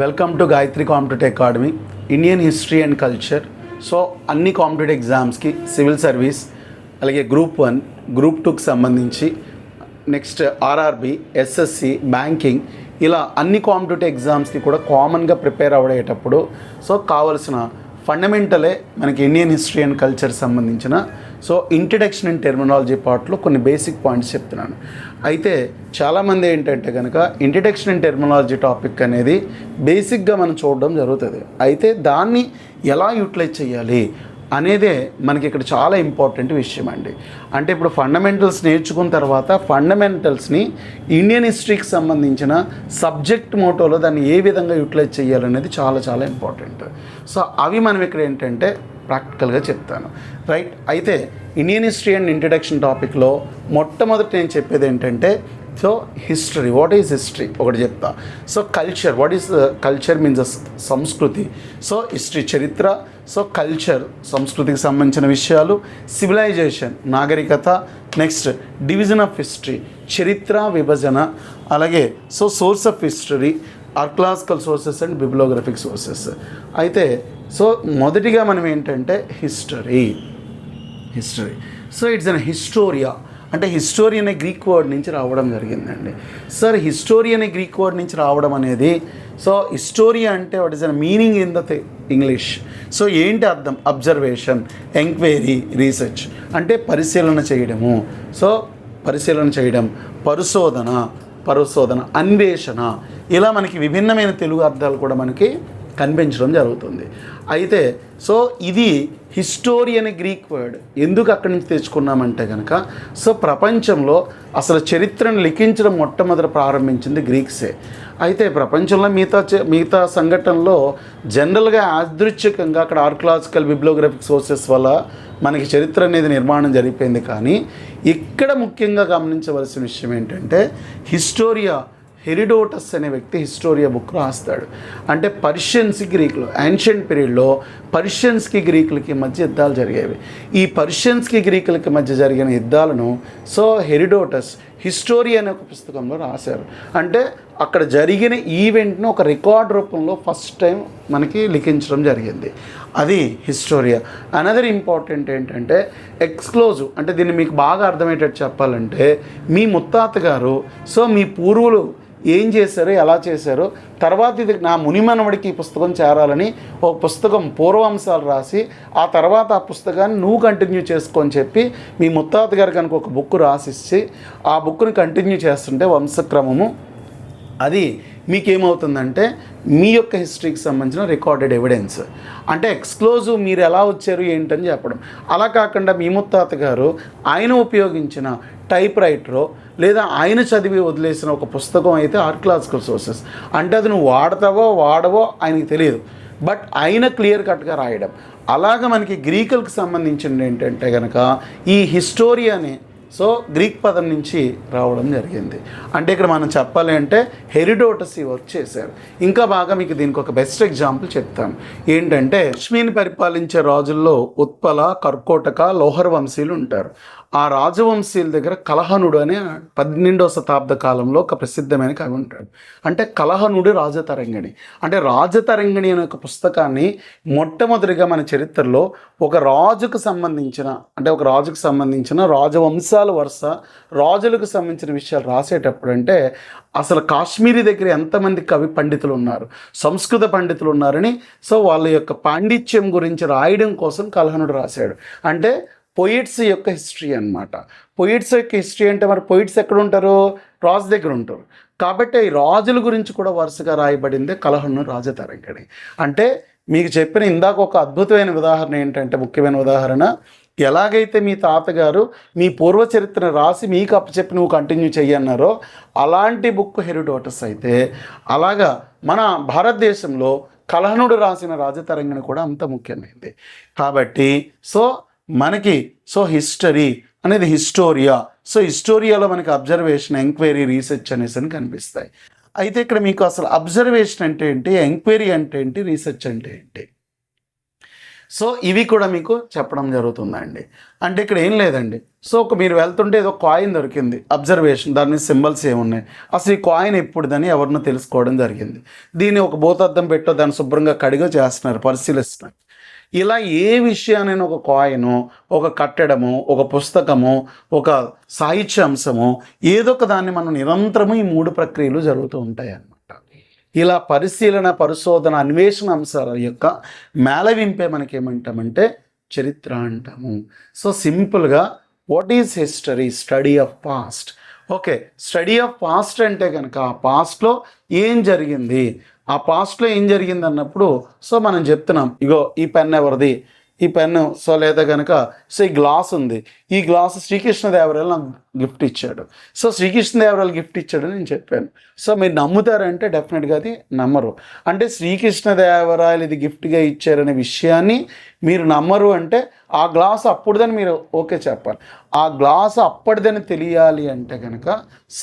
Welcome to Gayatri competitive academy Indian history and culture. So అన్ని competitive ఎగ్జామ్స్కి civil service అలాగే group 1 group 2కి సంబంధించి నెక్స్ట్ ఆర్ఆర్బి ఎస్ఎస్సి బ్యాంకింగ్ ఇలా అన్ని కాంపిటేటివ్ ఎగ్జామ్స్కి కూడా కామన్గా ప్రిపేర్ అవ్వడేటప్పుడు సో కావాల్సిన ఫండమెంటలే మనకి ఇండియన్ హిస్టరీ అండ్ కల్చర్ సంబంధించిన సో ఇంట్రడక్షన్ అండ్ టెర్మినాలజీ పార్ట్లో కొన్ని బేసిక్ పాయింట్స్ చెప్తున్నాను. అయితే చాలామంది ఏంటంటే కనుక ఇంట్రడక్షన్ అండ్ టెర్మినాలజీ టాపిక్ అనేది బేసిక్గా మనం చూడడం జరుగుతుంది. అయితే దాన్ని ఎలా యూటిలైజ్ చేయాలి అనేదే మనకి ఇక్కడ చాలా ఇంపార్టెంట్ విషయం అండి. అంటే ఇప్పుడు ఫండమెంటల్స్ నేర్చుకున్న తర్వాత ఫండమెంటల్స్ని ఇండియన్ హిస్టరీకి సంబంధించిన సబ్జెక్ట్ మోటోలో దాన్ని ఏ విధంగా యూటిలైజ్ చేయాలనేది చాలా చాలా ఇంపార్టెంట్. సో అవి మనం ఇక్కడ ఏంటంటే ప్రాక్టికల్గా చెప్తాను, రైట్. అయితే ఇండియన్ హిస్టరీ అండ్ ఇంట్రడక్షన్ టాపిక్లో మొట్టమొదటి నేను చెప్పేది ఏంటంటే so history, what is history ఒకటి చెప్తా. So culture, what is culture means సంస్కృతి. సో హిస్టరీ చరిత్ర, సో కల్చర్ సంస్కృతికి సంబంధించిన విషయాలు, సివిలైజేషన్ నాగరికత, నెక్స్ట్ డివిజన్ ఆఫ్ హిస్టరీ చరిత్ర విభజన, అలాగే so source of history archaeological sources and bibliographic sources. అయితే సో మొదటిగా మనం ఏంటంటే history. So it's an historia అంటే హిస్టోరీ అనే గ్రీక్ వర్డ్ నుంచి రావడం జరిగిందండి. సార్ హిస్టోరీ అనే గ్రీక్ వర్డ్ నుంచి రావడం అనేది సో హిస్టోరియా అంటే what is an meaning in the English. So ఏంటి అర్థం? అబ్జర్వేషన్, ఎంక్వైరీ, రీసెర్చ్ అంటే పరిశీలన చేయడము. సో పరిశీలన చేయడం, పరిశోధన, అన్వేషణ, ఇలా మనకి విభిన్నమైన తెలుగు అర్థాలు కూడా మనకి కనిపించడం జరుగుతుంది. అయితే సో ఇది హిస్టోరీ అనే గ్రీక్ వర్డ్ ఎందుకు అక్కడి నుంచి తెచ్చుకున్నామంటే కనుక సో ప్రపంచంలో అసలు చరిత్రను లిఖించడం మొట్టమొదట ప్రారంభించింది గ్రీక్సే. అయితే ప్రపంచంలో మిగతా సంఘటనలో జనరల్గా యాదృచ్ఛికంగా అక్కడ ఆర్కలాజికల్ బిబ్లియోగ్రఫిక్ సోర్సెస్ వల్ల మనకి చరిత్ర అనేది నిర్మాణం జరిగిపోయింది. కానీ ఇక్కడ ముఖ్యంగా గమనించవలసిన విషయం ఏంటంటే హిస్టోరియా హెరిడోటస్ అనే వ్యక్తి హిస్టోరియా బుక్ రాస్తాడు. అంటే పర్షియన్స్కి గ్రీకులు యాన్షియంట్ పీరియడ్లో పర్షియన్స్కి గ్రీకులకి మధ్య యుద్ధాలు జరిగేవి. ఈ పర్షియన్స్కి గ్రీకులకి మధ్య జరిగిన యుద్ధాలను సో హెరిడోటస్ హిస్టోరియా అనే ఒక పుస్తకంలో రాశారు. అంటే అక్కడ జరిగిన ఈవెంట్ను ఒక రికార్డ్ రూపంలో ఫస్ట్ టైం మనకి లిఖించడం జరిగింది. అది హిస్టోరియా. అనదర్ ఇంపార్టెంట్ ఏంటంటే ఎక్స్క్లూజివ్. అంటే దీన్ని మీకు బాగా అర్థమయ్యేటట్టు చెప్పాలంటే మీ ముత్తాత గారు సో మీ పూర్వులు ఏం చేశారో ఎలా చేశారో తర్వాత ఇది నా మునిమనవడికి ఈ పుస్తకం చేరాలని ఒక పుస్తకం పూర్వాంశాలు రాసి ఆ తర్వాత ఆ పుస్తకాన్ని నువ్వు కంటిన్యూ చేసుకొని చెప్పి మీ ముత్తాత గారు కనుక ఒక బుక్ రాసిచ్చి ఆ బుక్ని కంటిన్యూ చేస్తుంటే వంశక్రమము అది మీకేమవుతుందంటే మీ యొక్క హిస్టరీకి సంబంధించిన రికార్డెడ్ ఎవిడెన్స్. అంటే ఎక్స్క్లూజివ్ మీరు ఎలా వచ్చారు ఏంటని చెప్పడం. అలా కాకుండా మీ ముత్తాత గారు ఆయన ఉపయోగించిన టైప్ రైటరో లేదా ఆయన చదివి వదిలేసిన ఒక పుస్తకం అయితే ఆర్కలాజికల్ సోర్సెస్. అంటే అది నువ్వు వాడవో ఆయనకి తెలియదు, బట్ ఆయన క్లియర్ కట్గా రాయడం. అలాగ మనకి గ్రీకులకు సంబంధించింది ఏంటంటే కనుక ఈ హిస్టోరీ అనే సో గ్రీక్ పదం నుంచి రావడం జరిగింది. అంటే ఇక్కడ మనం చెప్పాలి అంటే హెరిడోటస్ ఈ వర్క్ చేశారు. ఇంకా బాగా మీకు దీనికి ఒక బెస్ట్ ఎగ్జాంపుల్ చెప్తాను. ఏంటంటే లక్ష్మిని పరిపాలించే రాజుల్లో ఉత్పల, కర్కోటక, లోహర్ వంశీయులు ఉంటారు. ఆ రాజవంశీయుల దగ్గర కలహనుడు అనే 12వ శతాబ్ద కాలంలో ఒక ప్రసిద్ధమైన కవి ఉంటాడు. అంటే కలహనుడి రాజతరంగిణి. అంటే రాజతరంగిణి అనే ఒక పుస్తకాన్ని మొట్టమొదటిగా మన చరిత్రలో ఒక రాజుకు సంబంధించిన రాజవంశాల వరుస రాజులకు సంబంధించిన విషయాలు రాసేటప్పుడు అంటే అసలు కాశ్మీరీ దగ్గర ఎంతమంది కవి పండితులు ఉన్నారు, సంస్కృత పండితులు ఉన్నారని సో వాళ్ళ యొక్క పాండిత్యం గురించి రాయడం కోసం కలహనుడు రాశాడు. అంటే పొయిట్స్ యొక్క హిస్టరీ అనమాట. పొయిట్స్ యొక్క హిస్టరీ అంటే మరి పొయిట్స్ ఎక్కడ ఉంటారు? రాజు దగ్గర ఉంటారు. కాబట్టి ఈ రాజుల గురించి కూడా వరుసగా రాయబడిందే కలహనుడు రాజతరంగిణి. అంటే మీకు చెప్పిన ఇందాక ఒక అద్భుతమైన ఉదాహరణ ఏంటంటే ముఖ్యమైన ఉదాహరణ, ఎలాగైతే మీ తాతగారు మీ పూర్వచరిత్రను రాసి మీకు అప్పచెప్పి నువ్వు కంటిన్యూ చెయ్యన్నారో అలాంటి బుక్ హెరిడోటస్ అయితే అలాగా మన భారతదేశంలో కలహనుడు రాసిన రాజతరంగిణి కూడా అంత ముఖ్యమైనది. కాబట్టి సో మనకి సో హిస్టరీ అనేది హిస్టోరియా. సో హిస్టోరియాలో మనకి అబ్జర్వేషన్, ఎంక్వైరీ, రీసెర్చ్ అనేసి అని కనిపిస్తాయి. అయితే ఇక్కడ మీకు అసలు అబ్జర్వేషన్ అంటే ఏంటి, ఎంక్వైరీ అంటే ఏంటి, రీసెర్చ్ అంటే ఏంటి? సో ఇవి కూడా మీకు చెప్పడం జరుగుతుందండి. అంటే ఇక్కడ ఏం లేదండి. సో మీరు వెళ్తుంటే ఏదో కాయిన్ దొరికింది, అబ్జర్వేషన్, దాని మీద సింబల్స్ ఏమున్నాయి, అసలు ఈ కాయిన్ ఎప్పుడుదని ఎవరినో తెలుసుకోవడం జరిగింది. దీన్ని ఒక భూతద్దం పెట్టో దాన్ని శుభ్రంగా కడిగో చేస్తున్నారు, పరిశీలిస్తున్నారు. ఇలా ఏ విషయానైనా ఒక కాయిను, ఒక కట్టడము, ఒక పుస్తకము, ఒక సాహిత్యాంశము, ఏదో ఒక దాన్ని మనం నిరంతరము ఈ 3 ప్రక్రియలు జరుగుతూ ఉంటాయి అన్నమాట. ఇలా పరిశీలన, పరిశోధన, అన్వేషణ అంశాల యొక్క మేళవింపే మనకేమంటామంటే చరిత్ర అంటాము. సో సింపుల్గా what is history? Study of past. Okay, study of past అంటే కనుక ఆ పాస్ట్లో ఏం జరిగింది, ఆ పాస్ట్లో ఏం జరిగింది అన్నప్పుడు సో మనం చెప్తున్నాం, ఇగో ఈ పెన్ ఎవరిది, ఈ పెన్ను, సో లేదా కనుక సో ఈ గ్లాస్ ఉంది, ఈ గ్లాస్ శ్రీకృష్ణదేవరాయలు నాకు గిఫ్ట్ ఇచ్చాడు, సో శ్రీకృష్ణదేవరాయలు గిఫ్ట్ ఇచ్చాడని నేను చెప్పాను. సో మీరు నమ్ముతారంటే డెఫినెట్గా అది నమ్మరు. అంటే శ్రీకృష్ణదేవరాయలు ఇది గిఫ్ట్గా ఇచ్చారనే విషయాన్ని మీరు నమ్మరు అంటే ఆ గ్లాస్ అప్పుడుదని మీరు ఓకే చెప్పాలి. ఆ గ్లాస్ అప్పటిదని తెలియాలి అంటే కనుక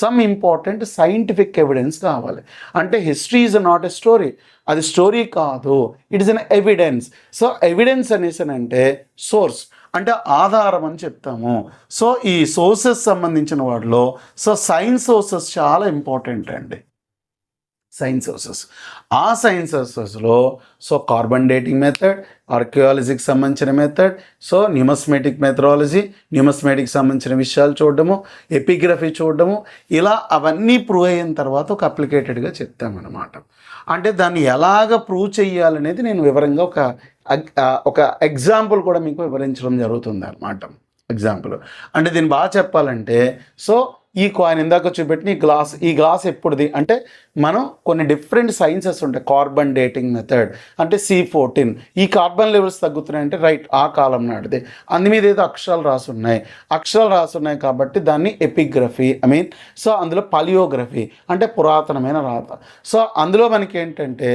సమ్ ఇంపార్టెంట్ సైంటిఫిక్ ఎవిడెన్స్ కావాలి. అంటే history is not a story, అది స్టోరీ కాదు, it is an evidence. So evidence అనేసి అంటే సోర్స్ అంటే ఆధారం అని చెప్తాము. సో ఈ సోర్సెస్ సంబంధించిన వాటిలో సో సైన్స్ సోర్సెస్ చాలా ఇంపార్టెంట్ అండి. సైన్స్ సోర్సెస్, ఆ సైన్స్ సోర్సెస్లో సో కార్బన్ డేటింగ్ మెథడ్, ఆర్కియాలజీకి సంబంధించిన method, so numismatic methodology, numismatic సంబంధించిన విషయాలు చూడడము, ఎపిగ్రఫీ చూడడము, ఇలా అవన్నీ ప్రూవ్ అయిన తర్వాత ఒక అప్లికేటెడ్గా చెప్తామన్నమాట. అంటే దాన్ని ఎలాగ ప్రూవ్ చేయాలనేది నేను వివరంగా ఒక ఎగ్జాంపుల్ కూడా మీకు వివరించడం జరుగుతుంది అన్నమాట. ఎగ్జాంపుల్ అంటే దీన్ని బాగా చెప్పాలంటే సో ఈ కాయిన్ ఇందాక చూపెట్టిన ఈ గ్లాస్ ఎప్పుడుది అంటే మనం కొన్ని డిఫరెంట్ సైన్సెస్ ఉంటాయి. కార్బన్ డేటింగ్ మెథడ్ అంటే C14, ఈ కార్బన్ లెవెల్స్ తగ్గుతున్నాయంటే రైట్ ఆ కాలం నాటిది, అందు మీద ఏదో అక్షరాలు రాసున్నాయి కాబట్టి దాన్ని ఎపిగ్రఫీ సో అందులో పలియోగ్రఫీ అంటే పురాతనమైన రాత. సో అందులో మనకి ఏంటంటే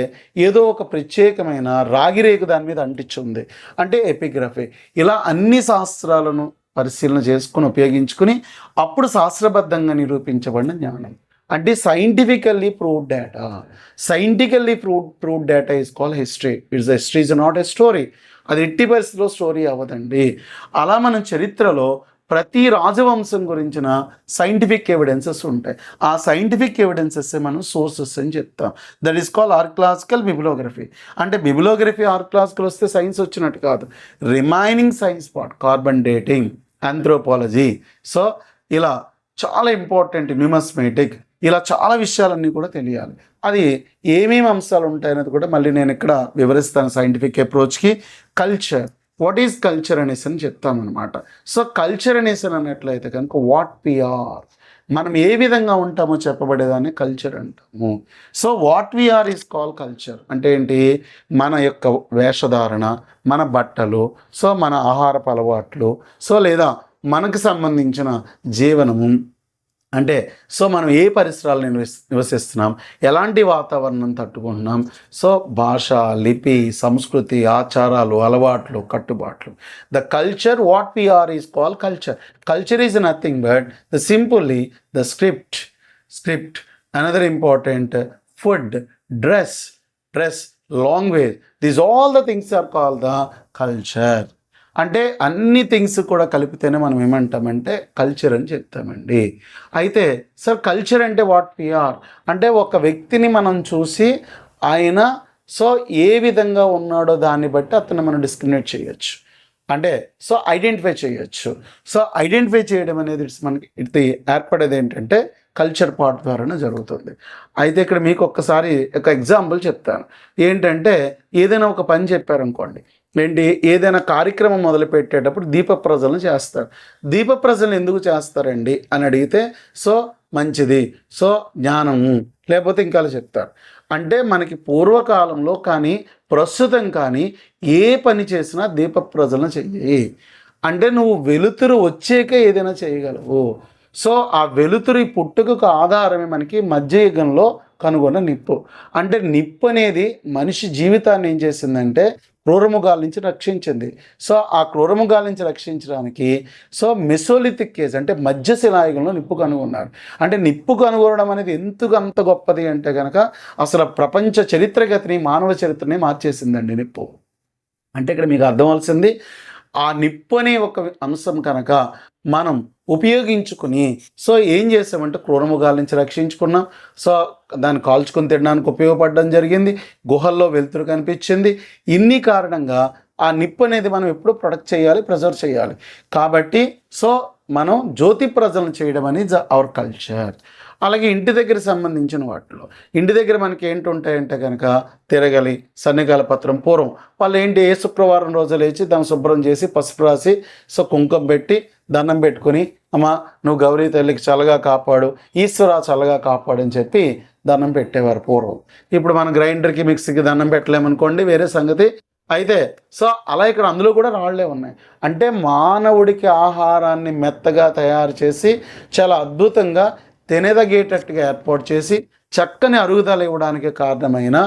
ఏదో ఒక ప్రత్యేకమైన రాగిరేకు దాని మీద అంటించుంది అంటే ఎపిగ్రఫీ. ఇలా అన్ని శాస్త్రాలను పరిశీలన చేసుకుని ఉపయోగించుకుని అప్పుడు శాస్త్రబద్ధంగా నిరూపించబడిన జ్ఞానం అంటే scientifically proved data is called history. History is not a story, అది ఎట్టి పరిస్థితిలో స్టోరీ అవ్వదండి. అలా మనం చరిత్రలో ప్రతి రాజవంశం గురించిన సైంటిఫిక్ ఎవిడెన్సెస్ ఉంటాయి. ఆ సైంటిఫిక్ ఎవిడెన్సెస్ మనం సోర్సెస్ అని చెప్తాం. That is called archaeological bibliography. అంటే బిబిలోగ్రఫీ ఆర్కియలాజికల్ వస్తే సైన్స్ వచ్చినట్టు కాదు, remaining science part carbon dating, anthropology, so ఇలా చాలా ఇంపార్టెంట్ న్యూమస్మేటిక్, ఇలా చాలా విషయాలన్నీ కూడా తెలియాలి. అది ఏమేమి అంశాలు ఉంటాయనేది కూడా మళ్ళీ నేను ఇక్కడ వివరిస్తాను. సైంటిఫిక్ అప్రోచ్కి కల్చర్, వాట్ ఈజ్ కల్చర్ అనేసి అని చెప్తామన్నమాట. సో కల్చర్ అనేసి అన్నట్లయితే కనుక వాట్ వి ఆర్, మనం ఏ విధంగా ఉంటామో చెప్పబడేదాన్ని కల్చర్ అంటాము. So what we are is call culture. అంటే ఏంటి? మన యొక్క వేషధారణ, మన బట్టలు, సో మన ఆహారపు అలవాట్లు, సో లేదా మనకు సంబంధించిన జీవనము, అంటే సో మనం ఏ పరిసరాలను నివసిస్తున్నాం, ఎలాంటి వాతావరణం తట్టుకుంటున్నాం, సో భాష, లిపి, సంస్కృతి, ఆచారాలు, అలవాట్లు, కట్టుబాట్లు. The culture what we are is call culture. Culture is nothing but the simply the script, another important food, dress, language, these all the things are called the culture. అంటే అన్ని థింగ్స్ కూడా కలిపితేనే మనం ఏమంటామంటే కల్చర్ అని చెప్తామండి. అయితే sir culture అంటే what we are అంటే ఒక వ్యక్తిని మనం చూసి ఆయన సో ఏ విధంగా ఉన్నాడో దాన్ని బట్టి అతను మనం డిస్క్రిమినేట్ చేయొచ్చు, అంటే సో ఐడెంటిఫై చేయొచ్చు. సో ఐడెంటిఫై చేయడం అనేది మనకి ఇది ఏర్పడేది ఏంటంటే కల్చర్ పార్ట్ ద్వారానే జరుగుతుంది. అయితే ఇక్కడ మీకు ఒక్కసారి ఒక ఎగ్జాంపుల్ చెప్తాను. ఏంటంటే ఏదైనా ఒక పని చెప్పారనుకోండి, ఏంటి ఏదైనా కార్యక్రమం మొదలుపెట్టేటప్పుడు దీప ప్రజ్వలన చేస్తారు. దీప ప్రజ్వలన ఎందుకు చేస్తారండి అని అడిగితే సో మంచిది, సో జ్ఞానము, లేకపోతే ఇంకా చెప్తారు. అంటే మనకి పూర్వకాలంలో కానీ ప్రస్తుతం కానీ ఏ పని చేసినా దీప ప్రజ్వలన చెయ్యి అంటే నువ్వు వెలుతురు వచ్చాకే ఏదైనా చేయగలవు. సో ఆ వెలుతురు పుట్టుకకు ఆధారమే మనకి మధ్యయుగంలో కనుగొన్న నిప్పు. అంటే నిప్పు అనేది మనిషి జీవితాన్ని ఏం చేసిందంటే క్రూరముగాల నుంచి రక్షించింది. సో ఆ క్రూరముగాల నుంచి రక్షించడానికి సో మెసోలిథిక్ ఏజ్ అంటే మధ్యశిలాయుగంలో నిప్పు కనుగొన్నారు. అంటే నిప్పు కనుగొనడం అనేది అంత గొప్పది అంటే కనుక అసలు ప్రపంచ చరిత్రగతిని, మానవ చరిత్రని మార్చేసిందండి నిప్పు. అంటే ఇక్కడ మీకు అర్థం అవ్వాల్సింది ఆ నిప్పు అనే ఒక అంశం కనుక మనం ఉపయోగించుకుని సో ఏం చేసామంటే క్రూరమృగాల నుంచి రక్షించుకున్నాం. సో దాన్ని కాల్చుకొని తినడానికి ఉపయోగపడడం జరిగింది. గుహల్లో వెలుతురు కనిపించింది. ఇన్ని కారణంగా ఆ నిప్పు అనేది మనం ఎప్పుడు ప్రొటెక్ట్ చేయాలి, ప్రిజర్వ్ చేయాలి. కాబట్టి సో మనం జ్యోతి ప్రజ్వలన చేయడం అనేది అవర్ కల్చర్. అలాగే ఇంటి దగ్గర సంబంధించిన వాటిలో ఇంటి దగ్గర మనకి ఏంటి ఉంటాయంటే కనుక తిరగలి, సన్నికాల పత్రం. పూర్వం వాళ్ళు ఏంటి ఏ శుక్రవారం రోజు లేచి దాన్ని శుభ్రం చేసి పసుపు రాసి సో కుంకుమ పెట్టి దండం పెట్టుకుని అమ్మా నువ్వు గౌరీ తల్లికి చల్లగా కాపాడు, ఈశ్వరా చల్లగా కాపాడు అని చెప్పి దండం పెట్టేవారు పూర్వం. ఇప్పుడు మన గ్రైండర్కి మిక్సీకి దండం పెట్టలేమనుకోండి, వేరే సంగతి. అయితే సో అలా ఇక్కడ అందులో కూడా రాళ్లే ఉన్నాయి. అంటే మానవుడికి ఆహారాన్ని మెత్తగా తయారు చేసి చాలా అద్భుతంగా తినదగేటట్టుగా ఏర్పాటు చేసి చక్కని అరుగుదల ఇవ్వడానికి కారణమైన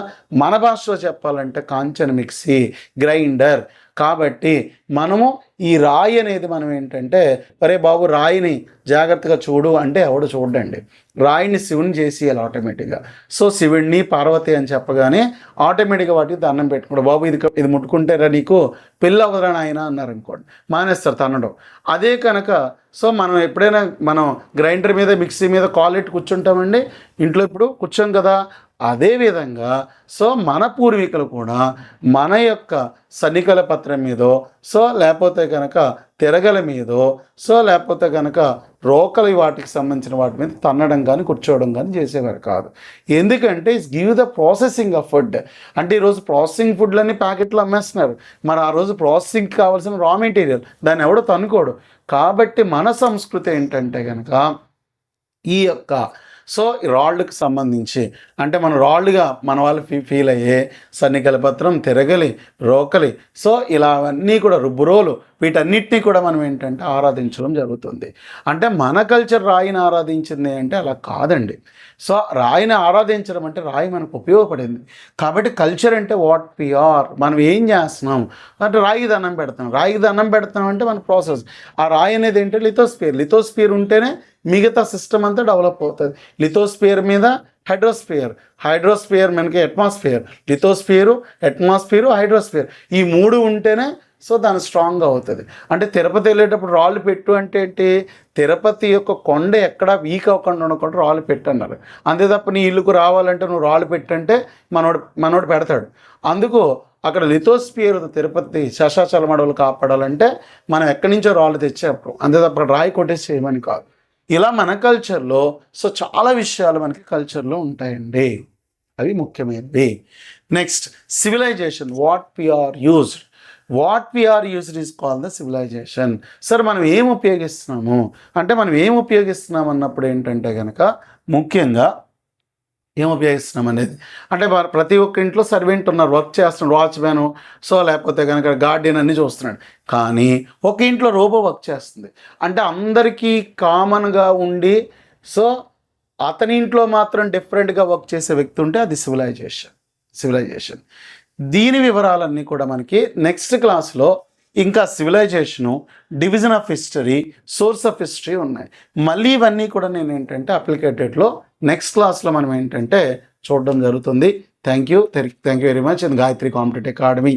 మన భాషలో చెప్పాలంటే కాంచన మిక్సీ, గ్రైండర్. కాబట్టి మనము ఈ రాయి అనేది మనం ఏంటంటే అరే బాబు రాయిని జాగ్రత్తగా చూడు అంటే ఎవడు చూడండి. రాయిని శివుని చేసేయాలి ఆటోమేటిక్గా. సో శివుడిని పార్వతి అని చెప్పగానే ఆటోమేటిక్గా వాటికి దండం పెట్టుకోండి. బాబు ఇది ముట్టుకుంటారా నీకు పెళ్ళి అవ్వదురా నాయన అన్నారు అనుకోండి, మానేస్తారు తనడం. అదే కనుక సో మనం ఎప్పుడైనా మనం గ్రైండర్ మీద మిక్సీ మీద కాలెట్టి కూర్చుంటామండి ఇంట్లో, ఇప్పుడు కూర్చోం కదా. అదేవిధంగా సో మన పూర్వీకులు కూడా మన యొక్క సన్నికల పత్రం మీదో సో లేకపోతే కనుక తిరగల మీదో సో లేకపోతే కనుక రోకలి వాటికి సంబంధించిన వాటి మీద తన్నడం కానీ కూర్చోవడం కానీ చేసేవారు కాదు. ఎందుకంటే it's give the processing of food. అంటే ఈరోజు ప్రాసెసింగ్ ఫుడ్లన్నీ ప్యాకెట్లు అమ్మేస్తున్నారు. మరి ఆ రోజు ప్రాసెసింగ్కి కావాల్సిన రా మెటీరియల్ దాన్ని ఎవడో తన్నుకోడు. కాబట్టి మన సంస్కృతి ఏంటంటే కనుక ఈ యొక్క సో రాళ్ళకు సంబంధించి అంటే మన రాళ్ళుగా మన వాళ్ళు ఫీల్ అయ్యే సన్నికల పత్రం, తిరగలి, రోకలి సో ఇలా అన్నీ కూడా రుబ్బురోలు వీటన్నిటినీ కూడా మనం ఏంటంటే ఆరాధించడం జరుగుతుంది. అంటే మన కల్చర్ రాయిని ఆరాధించింది అంటే అలా కాదండి. సో రాయిని ఆరాధించడం అంటే రాయి మనకు ఉపయోగపడింది. కాబట్టి కల్చర్ అంటే వాట్ వి ఆర్, మనం ఏం చేస్తున్నాం అంటే రాయికి దండం పెడుతున్నాం. రాయికి దండం పెడుతున్నాం అంటే మన ప్రాసెస్. ఆ రాయి అనేది ఏంటంటే లిథోస్పియర్. లిథోస్పియర్ ఉంటేనే మిగతా సిస్టమ్ అంతా డెవలప్ అవుతుంది. లిథోస్పియర్ మీద హైడ్రోస్పియర్, హైడ్రోస్పియర్ మనకి అట్మాస్ఫియర్. లిథోస్పియరు, అట్మాస్ఫియరు, హైడ్రోస్పియర్ ఈ మూడు ఉంటేనే సో దాని స్ట్రాంగ్గా అవుతుంది. అంటే తిరుపతి వెళ్ళేటప్పుడు రాళ్ళు పెట్టు అంటే ఏంటి, తిరుపతి యొక్క కొండ ఎక్కడా వీక్ అవ్వకుండా ఉండకుండా రాళ్ళు పెట్టు అన్నారు. అంతే తప్ప నీ ఇల్లుకు రావాలంటే నువ్వు రాళ్ళు పెట్టంటే మనోడు పెడతాడు. అందుకు అక్కడ లిథోస్పియర్ తిరుపతి శేషాచలమడవులు కాపాడాలంటే మనం ఎక్కడి నుంచో రాళ్ళు తెచ్చేప్పుడు, అంతే తప్ప రాయి కొట్టేసి చేయమని కాదు. ఇలా మన కల్చర్లో సో చాలా విషయాలు మనకి కల్చర్లో ఉంటాయండి, అవి ముఖ్యమైనవి. Next civilization, what we are used is called the civilization. సరే మనం ఏం ఉపయోగిస్తున్నాము అంటే మనం ఏం ఉపయోగిస్తున్నాం అన్నప్పుడు ఏంటంటే కనుక ముఖ్యంగా ఏం ఉపయోగిస్తున్నాం అనేది అంటే ప్రతి ఒక్క ఇంట్లో సర్వెంట్ ఉన్నారు, వర్క్ చేస్తున్నాడు, వాచ్మ్యాన్ సో లేకపోతే కనుక గార్డియన్ అన్నీ చూస్తున్నాడు. కానీ ఒక ఇంట్లో రోబో వర్క్ చేస్తుంది. అంటే అందరికీ కామన్గా ఉండి సో అతని ఇంట్లో మాత్రం డిఫరెంట్గా వర్క్ చేసే వ్యక్తి ఉంటే అది సివిలైజేషన్. దీని వివరాలన్నీ కూడా మనకి నెక్స్ట్ క్లాస్లో ఇంకా civilisation, division of history, source of history ఉన్నాయి. మళ్ళీ ఇవన్నీ కూడా నేను ఏంటంటే అప్లికేటెడ్లో నెక్స్ట్ క్లాస్లో మనం ఏంటంటే చూడడం జరుగుతుంది. Thank you very much in Gayatri competitive academy.